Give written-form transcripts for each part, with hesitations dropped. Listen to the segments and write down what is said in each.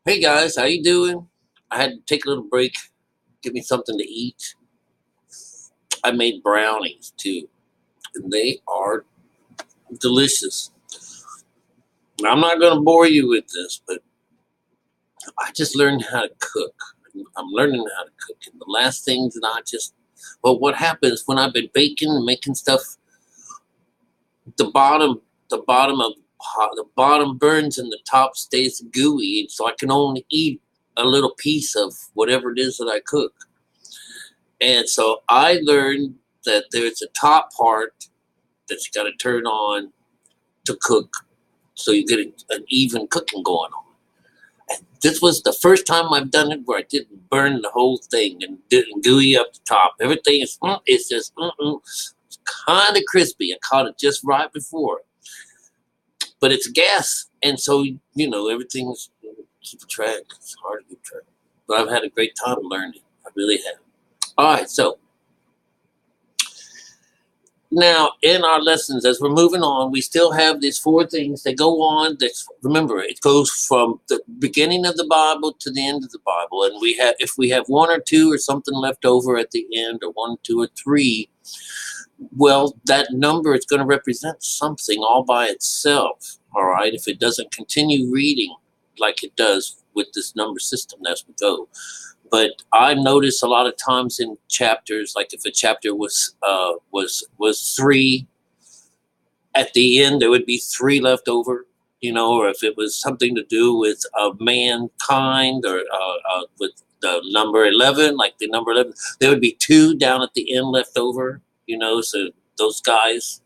Hey guys, how you doing? I had to take a little break, give me something to eat. I made brownies too, and they are delicious. Now, I'm not going to bore you with this, but I just learned how to cook. I'm learning how to cook, and the last thing that well, what happens when I've been baking and making stuff, the bottom, the bottom burns and the top stays gooey, so I can only eat a little piece of whatever it is that I cook. And so I learned that there's a top part that you got to turn on to cook so you get an even cooking going on. And this was the first time I've done it where I didn't burn the whole thing and didn't gooey up the top. Everything is, it's just, it's kind of crispy. I caught it just right before. But it's gas. And so, everything's keep track. It's hard to keep track. But I've had a great time learning. I really have. All right, so now in our lessons, as we're moving on, we still have these four things that go on. Remember, it goes from the beginning of the Bible to the end of the Bible, and if we have one or two or something left over at the end, or one, two, or three, well, that number is going to represent something all by itself. All right, if it doesn't continue reading like it does with this number system as we go. But I notice a lot of times in chapters, like if a chapter was three, at the end there would be three left over, or if it was something to do with mankind, or with the number 11, like the number 11, there would be two down at the end left over, so those guys,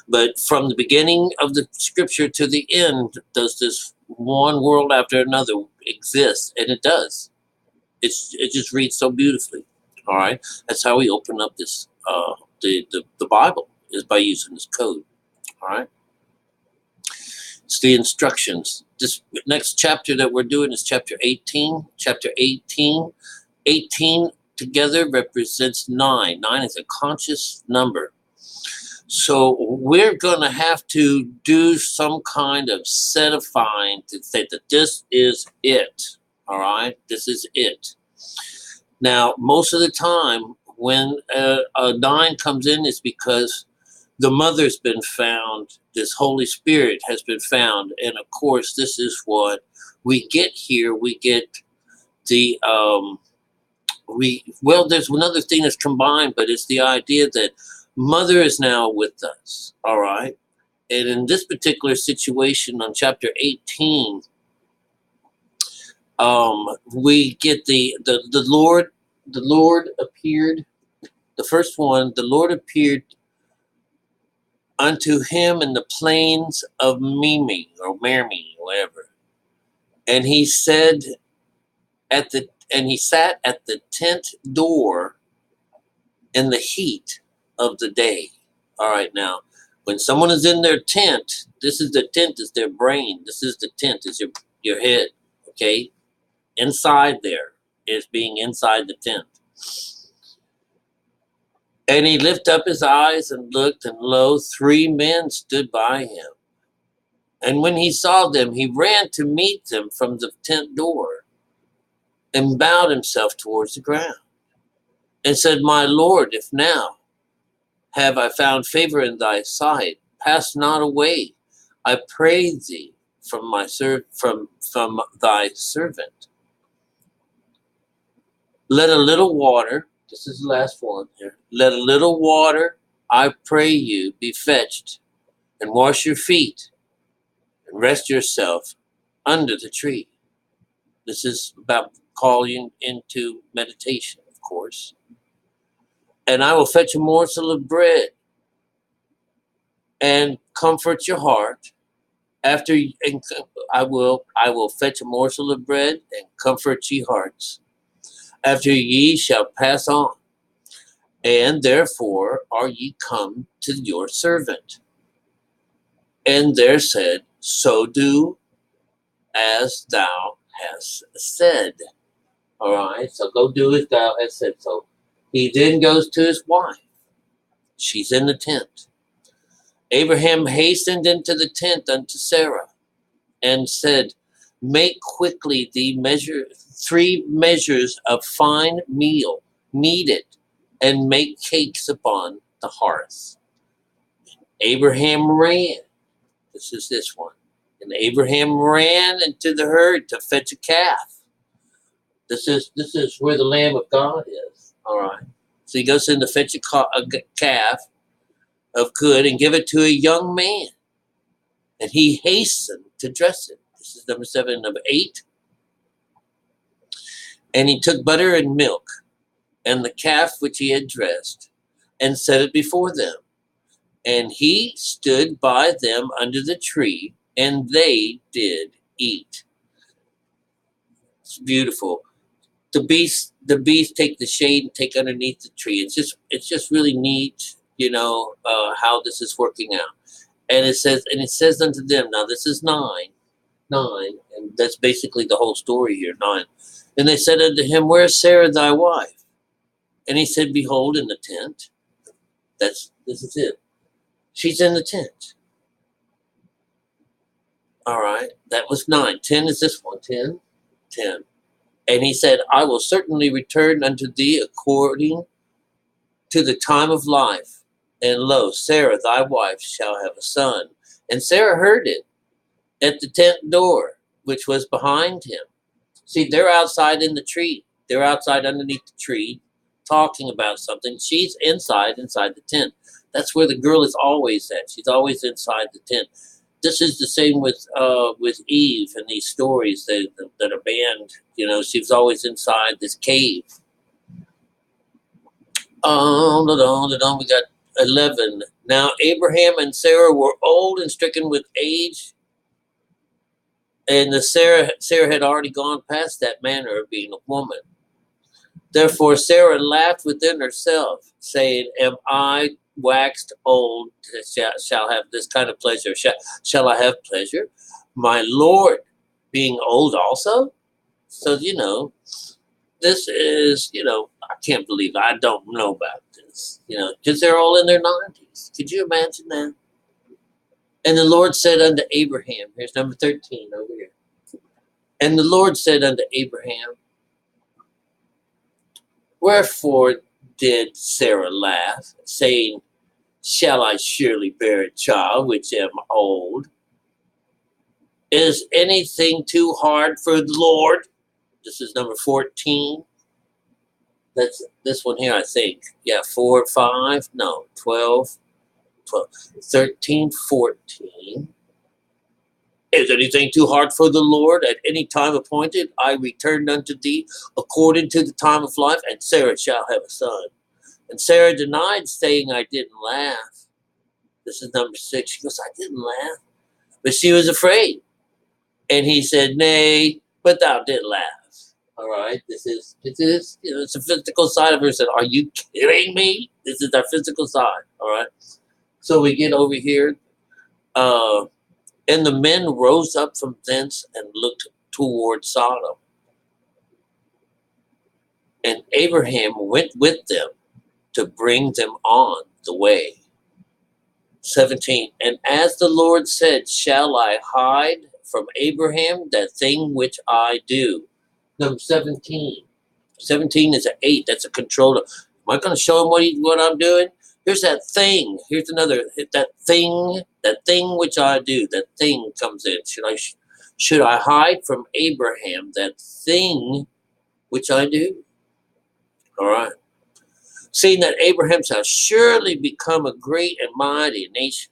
But from the beginning of the scripture to the end, does this one world after another exist? And it does. It just reads so beautifully. All right, that's how we open up this the Bible, is by using this code. All right, it's the instructions. This next chapter that we're doing is chapter 18. Chapter 18, 18 together represents 9. 9 is a conscious number. So we're going to have to do some kind of settifying to say that this is it. All right, this is it. Now, most of the time when a 9 comes in, it's because the mother's been found, this Holy Spirit has been found. And of course, this is what we get here. We get the, there's another thing that's combined, but it's the idea that mother is now with us. All right. And in this particular situation on chapter 18, we get the Lord appeared. The first one, the Lord appeared unto him in the plains of Mimi or Mermi, whatever, and he said he sat at the tent door in the heat of the day. All right, now when someone is in their tent, this is the tent, is their brain. This is the tent, is your head. Okay. Inside there is being inside the tent. And he lifted up his eyes and looked, and lo, 3 men stood by him. And when he saw them, he ran to meet them from the tent door and bowed himself towards the ground and said, My Lord, if now have I found favor in thy sight, pass not away, I pray thee, from thy servant. Let a little water, this is the last one here, let a little water, I pray you, be fetched, and wash your feet, and rest yourself under the tree. This is about calling into meditation, of course. And I will fetch a morsel of bread, and comfort your heart. I will fetch a morsel of bread, and comfort ye hearts. After ye shall pass on, and therefore are ye come to your servant. And there said, So do as thou hast said. All right, so go do as thou hast said. So he then goes to his wife. She's in the tent. Abraham hastened into the tent unto Sarah and said, Make quickly three measures of fine meal, knead it, and make cakes upon the hearth. Abraham ran. This is this one. And Abraham ran into the herd to fetch a calf. This is where the Lamb of God is. All right. So he goes in to fetch a calf of good and give it to a young man. And he hastened to dress it. This is number 7. Number 8. And he took butter and milk and the calf which he had dressed and set it before them. And he stood by them under the tree, and they did eat. It's beautiful. The beasts take the shade and take underneath the tree. It's just really neat, how this is working out. And it says unto them, now this is 9, and that's basically the whole story here, 9. And they said unto him, where is Sarah thy wife? And he said, behold, in the tent. This is it. She's in the tent. All right, that was 9. 10 is this one. 10. And he said, I will certainly return unto thee according to the time of life. And lo, Sarah thy wife shall have a son. And Sarah heard it at the tent door, which was behind him. See, they're outside in the tree. They're outside underneath the tree talking about something. She's inside the tent. That's where the girl is always at. She's always inside the tent. This is the same with Eve and these stories that are banned. She was always inside this cave. We got 11. Now Abraham and Sarah were old and stricken with age, and Sarah had already gone past that manner of being a woman. Therefore Sarah laughed within herself, saying, am I waxed old, shall have this kind of pleasure? Shall I have pleasure? My Lord being old also? So, this is, I can't believe I don't know about this, because they're all in their 90s. Could you imagine that? And the Lord said unto Abraham, here's number 13 over here. And the Lord said unto Abraham, wherefore did Sarah laugh, saying, shall I surely bear a child which am old? Is anything too hard for the Lord? This is number 14. That's this one here, I think. Yeah, 4, 5, no, 12, 13, 14. Is anything too hard for the Lord? At any time appointed, I returned unto thee according to the time of life, and Sarah shall have a son. And Sarah denied, saying, I didn't laugh. This is number 6. She goes, I didn't laugh. But she was afraid. And he said, nay, but thou did laugh. All right, this is it's a physical side of her. Said, are you kidding me? This is our physical side. All right. So we get over here. And the men rose up from thence and looked toward Sodom. And Abraham went with them to bring them on the way. 17. And as the Lord said, shall I hide from Abraham that thing which I do? Number 17. 17 is an 8. That's a controller. Am I going to show him what I'm doing? Here's that thing. Here's another. That thing which I do. That thing comes in. Should I hide from Abraham that thing which I do? All right. Seeing that Abraham shall surely become a great and mighty nation.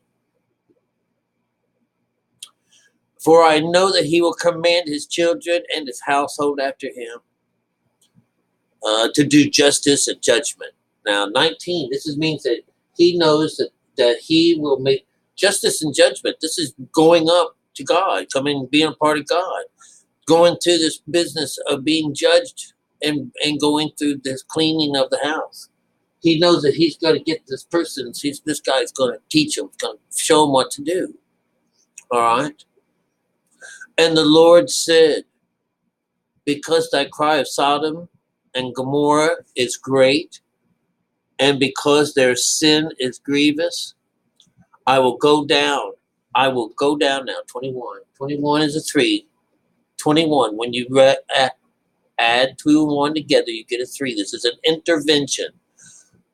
For I know that he will command his children and his household after him to do justice and judgment. Now, 19, this means that he knows that he will make justice and judgment. This is going up to God, being a part of God, going through this business of being judged and going through this cleaning of the house. He knows that he's going to get this person. This guy's going to teach him, going to show him what to do. All right. And the Lord said, because thy cry of Sodom and Gomorrah is great, and because their sin is grievous, I will go down. I will go down now. 21. 21 is a 3. 21. When you add 2 and 1 together, you get a 3. This is an intervention.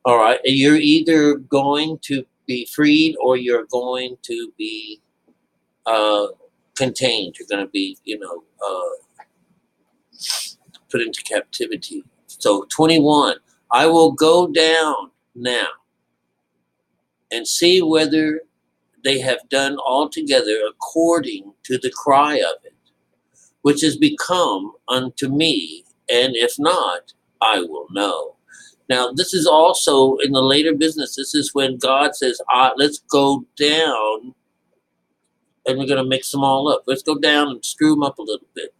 All right. You're either going to be freed or you're going to be contained. You're going to be, put into captivity. So 21. I will go down now and see whether they have done altogether according to the cry of it, which has become unto me, and if not, I will know. Now, this is also in the later business. This is when God says, let's go down, and we're going to mix them all up. Let's go down and screw them up a little bit.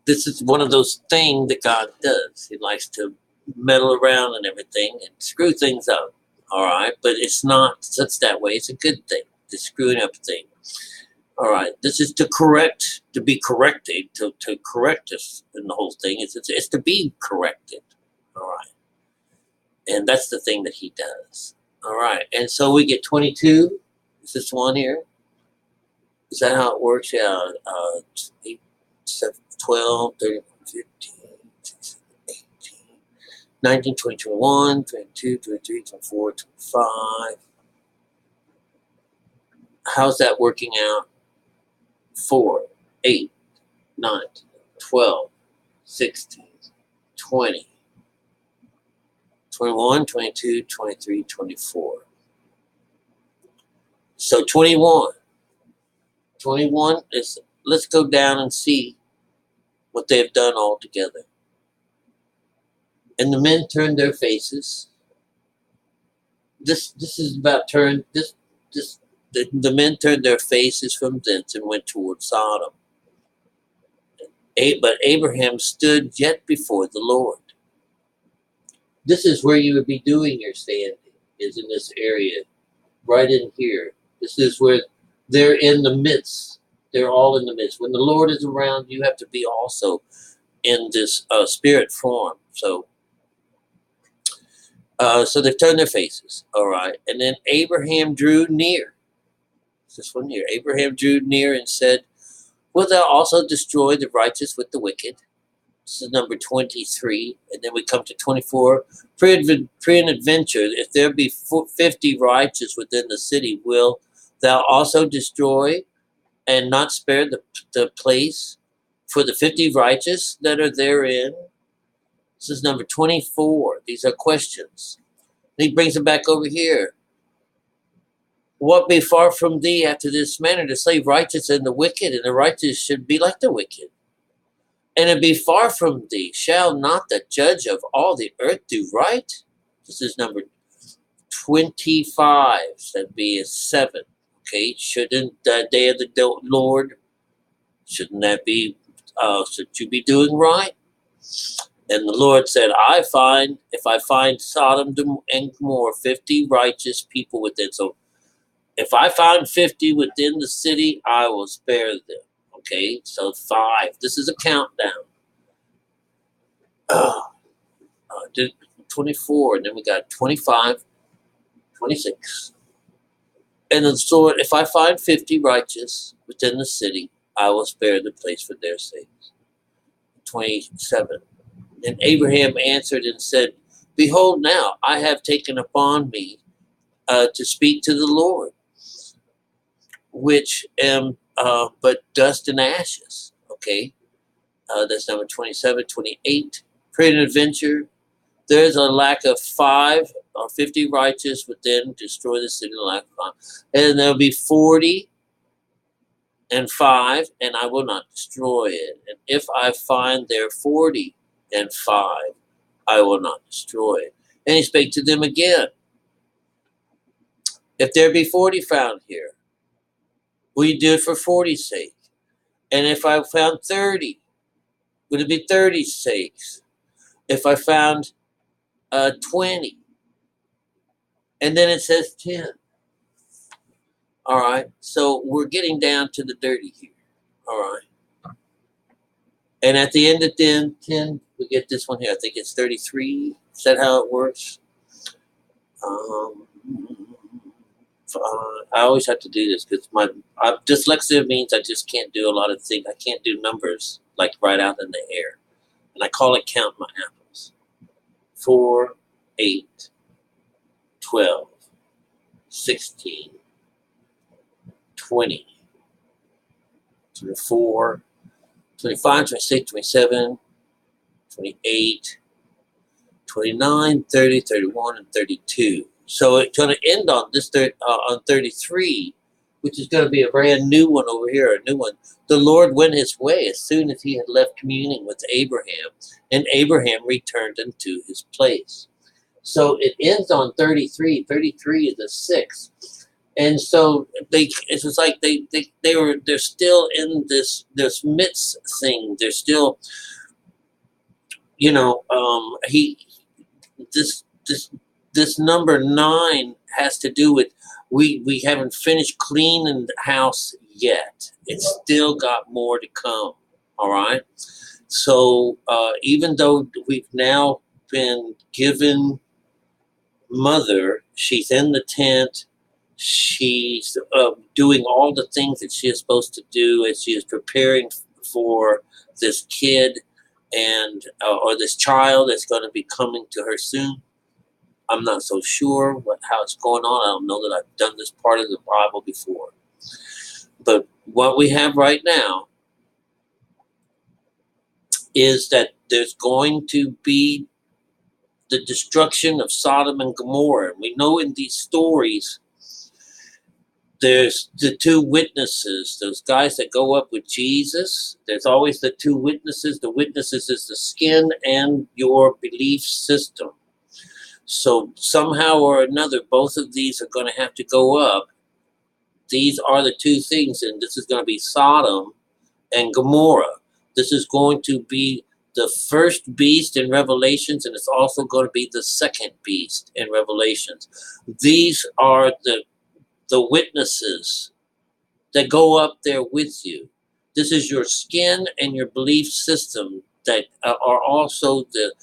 This is one of those things that God does. He likes to meddle around and everything and screw things up. All right, but it's not such that way. It's a good thing, the screwing up thing. All right, this is to correct, to be corrected, to correct us in the whole thing. It's to be corrected. All right, and that's the thing that he does. All right, and so we get 22. Is this one here? Is that how it works? Yeah, 8, 7, 12, 13, 15, 16, 18, 19, 20, 21, 22, 23, 24, 25. How's that working out? 4, 8, 9, 12, 16, 20, 21, 22, 23, 24. So 21. 21 is, let's go down and see what they have done all together. And the men turned their faces. This is about the men turned their faces from thence and went toward Sodom. But Abraham stood yet before the Lord. This is where you would be doing your standing, is in this area, right in here. This is where they're in the midst. They're all in the midst. When the Lord is around, you have to be also in this spirit form. So they've turned their faces, all right. And then Abraham drew near. This one here. Abraham drew near and said, "Wilt thou also destroy the righteous with the wicked?" This is number 23. And then we come to 24. Peradventure, if there be 50 righteous within the city, will thou also destroy and not spare the place for the 50 righteous that are therein? This is number 24. These are questions. And he brings it back over here. What be far from thee after this manner to slay righteous and the wicked, and the righteous should be like the wicked? And it be far from thee, shall not the judge of all the earth do right? This is number 25. That'd be a 7. Okay, shouldn't the day of the Lord, shouldn't that be, should you be doing right? And the Lord said, if I find Sodom and Gomorrah 50 righteous people within. So if I find 50 within the city, I will spare them. Okay, so 5. This is a countdown. 24, and then we got 25, 26. And the sword, if I find 50 righteous within the city, I will spare the place for their sakes. 27. And Abraham answered and said, Behold now, I have taken upon me to speak to the Lord, which am but dust and ashes. Okay, that's number 27, 28. Peradventure, there is a lack of 5 or 50 righteous within, destroy the city, lack of 5. And there'll be 40 and 5, and I will not destroy it. And if I find there 40 and 5, I will not destroy it. And he spake to them again. If there be 40 found here, will you do it for 40's sake? And if I found 30, would it be 30's sakes? If I found 20, and then it says 10. All right, so we're getting down to the dirty here. All right, and at the end of 10, we get this one here. I think it's 33. Is that how it works? I always have to do this because my dyslexia means I just can't do a lot of things. I can't do numbers like right out in the air, and I call it count my apples. 4, 8, 12, 16, 20, 24, 25, 26, 27, 28, 29, 30, 31, and 32. So it's going to end on this on 33, which is going to be a brand new one over here, a new one. The Lord went his way as soon as he had left communing with Abraham, and Abraham returned unto his place. So it ends on 33. 33 is the 6th. And so it was like they're still in this midst thing. They're still, this this number 9 has to do with we haven't finished cleaning the house yet. It's still got more to come. All right. So even though we've now been given mother, she's in the tent. She's doing all the things that she is supposed to do as she is preparing for this kid and or this child that's going to be coming to her soon. I'm not so sure how it's going on. I don't know that I've done this part of the Bible before. But what we have right now is that there's going to be the destruction of Sodom and Gomorrah. And we know in these stories, there's the 2 witnesses, those guys that go up with Jesus. There's always the 2 witnesses. The witnesses is the skin and your belief system. So somehow or another, both of these are going to have to go up. These are the 2 things, and this is going to be Sodom and Gomorrah. This is going to be the first beast in Revelations, and it's also going to be the second beast in Revelations. These are the witnesses that go up there with you. This is your skin and your belief system that are also the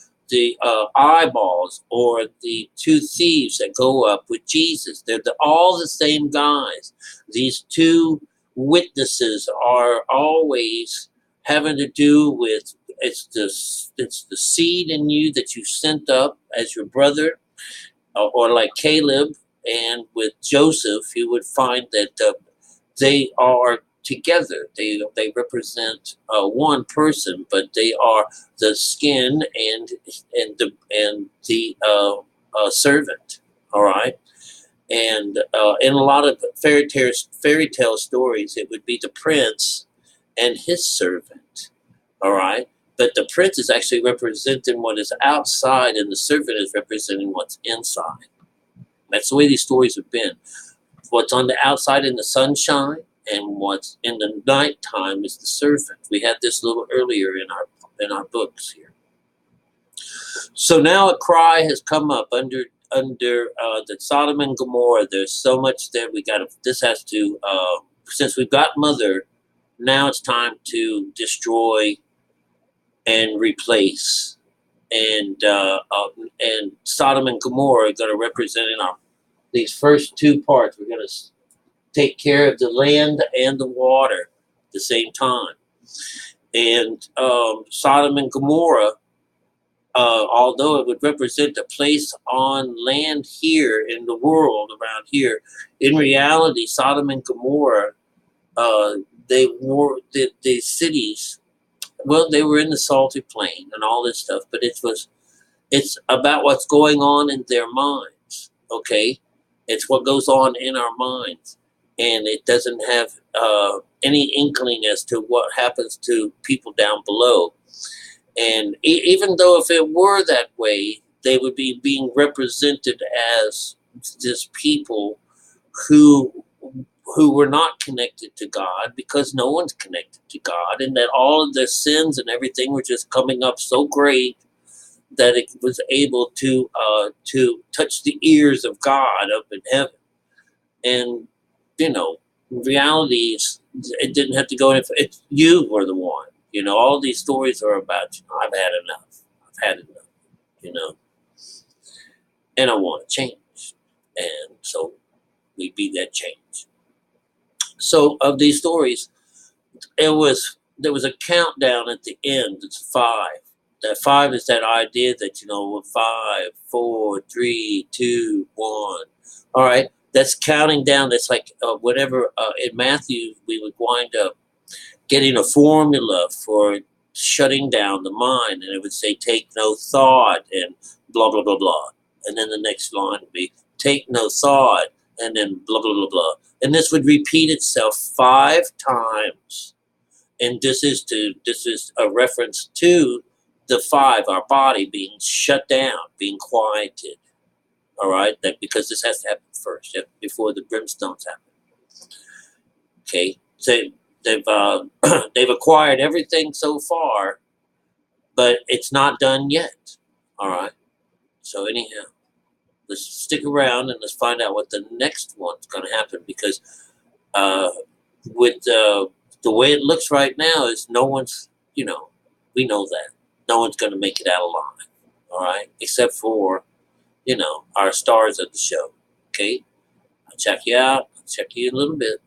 eyeballs or the 2 thieves that go up with Jesus. They're all the same guys. These 2 witnesses are always having to do with it's the seed in you that you sent up as your brother, or like Caleb and with Joseph, you would find that they are together. They represent one person, but they are the skin and the servant. All right, and in a lot of fairy tale stories, it would be the prince and his servant. All right, but the prince is actually representing what is outside, and the servant is representing what's inside. That's the way these stories have been. What's on the outside in the sunshine, and what's in the nighttime is the servant. We had this a little earlier in our books here. So now a cry has come up under the Sodom and Gomorrah. There's so much that we got to. This has to since we've got mother. Now it's time to destroy and replace, and Sodom and Gomorrah are going to represent in these first 2 parts. We're going to take care of the land and the water at the same time. And Sodom and Gomorrah, although it would represent a place on land here in the world around here, in reality, Sodom and Gomorrah, they were the cities. Well, they were in the salty plain and all this stuff, but it's about what's going on in their minds. Okay, it's what goes on in our minds, and it doesn't have any inkling as to what happens to people down below. And even though if it were that way, they would be being represented as this people who were not connected to God, because no one's connected to God, and that all of their sins and everything were just coming up so great that it was able to touch the ears of God up in heaven. And reality is, it didn't have to go in. You were the one. All these stories are about, I've had enough, and I want to change. And so we be that change. So of these stories, there was a countdown at the end. It's 5. That 5 is that idea that 5, 4, 3, 2, 1. All right, that's counting down. That's like whatever in Matthew we would wind up getting a formula for shutting down the mind, and it would say take no thought and blah blah blah blah, and then the next line would be take no thought and then blah blah blah blah, and this would repeat itself 5 times. And this is a reference to the 5, our body being shut down, being quieted. All right, that because this has to happen first before the brimstones happen. Okay, so they've acquired everything so far, but it's not done yet. All right, so anyhow, let's stick around and let's find out what the next one's going to happen, because with the way it looks right now is no one's, we know that no one's going to make it out alive. All right, except for our stars of the show. Okay, I'll check you out. I'll check you in a little bit.